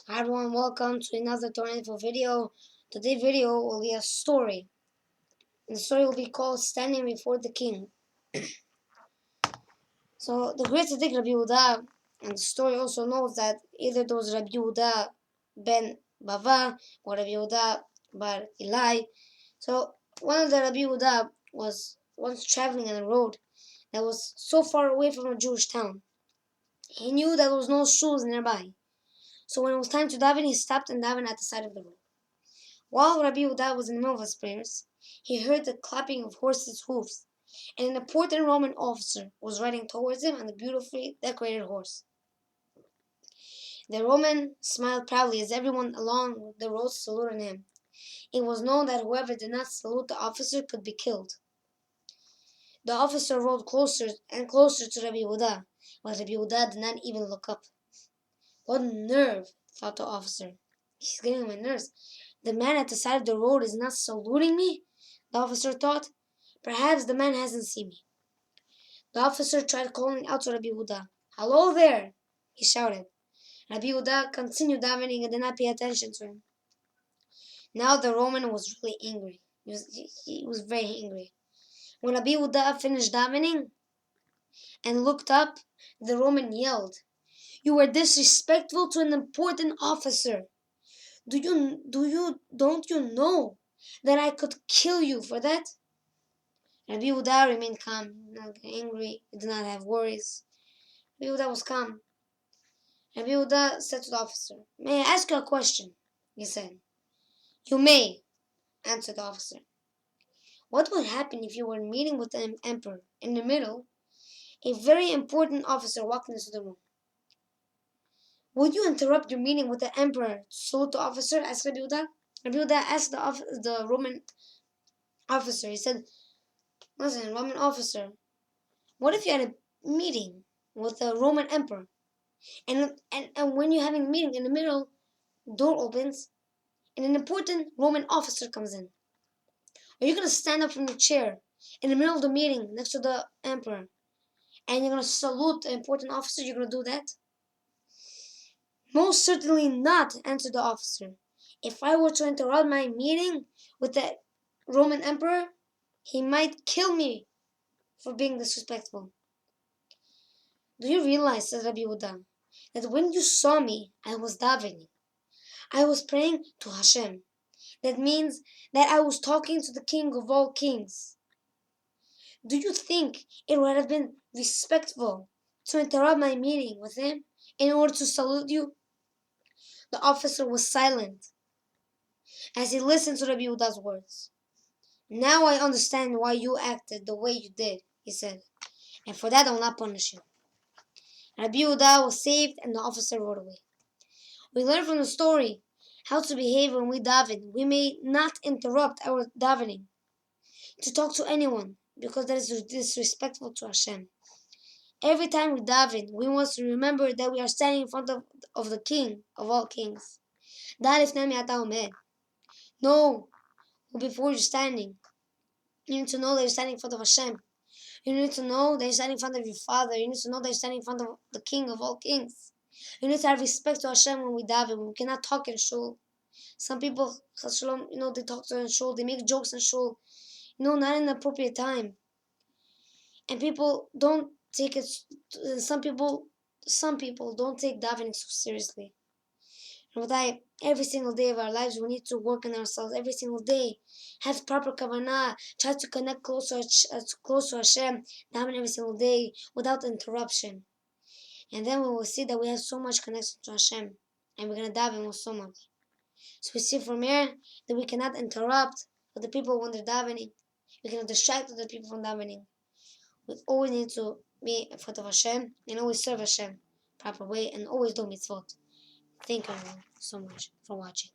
Hi everyone, welcome to another Torah video. Today's video will be a story. And the story will be called Standing Before the King. So the great tzaddik Rabbi Yehuda, and the story also knows that either it was Rabbi Yehuda ben Bava or Rabbi Yehuda bar Eli. So one of the Rabbi Yehuda was once traveling on a road that was so far away from a Jewish town. He knew that there was no schools nearby. So when it was time to daven, he stopped and davened at the side of the road. While Rabbi Yehuda was in the middle of his prayers, he heard the clapping of horses' hooves, and an important Roman officer was riding towards him on a beautifully decorated horse. The Roman smiled proudly as everyone along the road saluted him. It was known that whoever did not salute the officer could be killed. The officer rode closer and closer to Rabbi Yehuda, but Rabbi Yehuda did not even look up. What nerve, thought the officer. He's getting on my nerves. The man at the side of the road is not saluting me, the officer thought. Perhaps the man hasn't seen me. The officer tried calling out to Rabbi Yehuda. Hello there, he shouted. Rabbi Yehuda continued davening and did not pay attention to him. Now the Roman was really angry. He was very angry. When Rabbi Yehuda finished davening and looked up, the Roman yelled, "You were disrespectful to an important officer. Don't you know that I could kill you for that?" Rabbi Yehuda remained calm, not angry. He did not have worries. Rabbi Yehuda was calm. Rabbi Yehuda said to the officer, "May I ask you a question?" he said. "You may," answered the officer. "What would happen if you were meeting with the emperor? In the middle, a very important officer walked into the room. Would you interrupt your meeting with the emperor to salute the officer?" asked Rabbi Yehuda. Rabbi Yehuda asked the Roman officer. He said, "Listen, Roman officer, what if you had a meeting with the Roman emperor, and when you're having a meeting in the middle, door opens, and an important Roman officer comes in? Are you going to stand up from your chair in the middle of the meeting next to the emperor, and you're going to salute the important officer? You're going to do that?" "Most certainly not," answered the officer. "If I were to interrupt my meeting with the Roman emperor, he might kill me for being disrespectful." "Do you realize," said Rabbi Yehuda, "that when you saw me, I was davening. I was praying to Hashem. That means that I was talking to the King of all kings. Do you think it would have been respectful to interrupt my meeting with him in order to salute you?" The officer was silent as he listened to Rabbi Yehuda's words. "Now I understand why you acted the way you did," he said, "and for that I will not punish you." Rabbi Yehuda was saved and the officer rode away. We learn from the story how to behave when we daven. We may not interrupt our davening to talk to anyone because that is disrespectful to Hashem. Every time we daven, we must remember that we are standing in front of the King of all kings. Know before you're standing. You need to know that you're standing in front of Hashem. You need to know that you're standing in front of your Father. You need to know that you're standing in front of the King of all kings. You need to have respect to Hashem when we daven. We cannot talk in shul. Some people, they talk in shul. They make jokes in shul. Not in an appropriate time. And people don't take it. Some people don't take davening so seriously. And every single day of our lives, we need to work on ourselves. Every single day, have proper kavanah. Try to connect close to Hashem. Daven every single day without interruption. And then we will see that we have so much connection to Hashem. And we're going to daven with so much. So we see from here that we cannot interrupt the people when they're davening. We cannot distract other people from davening. We always need to be in front of Hashem and always serve Hashem proper way and always do mitzvot. Thank you everyone so much for watching.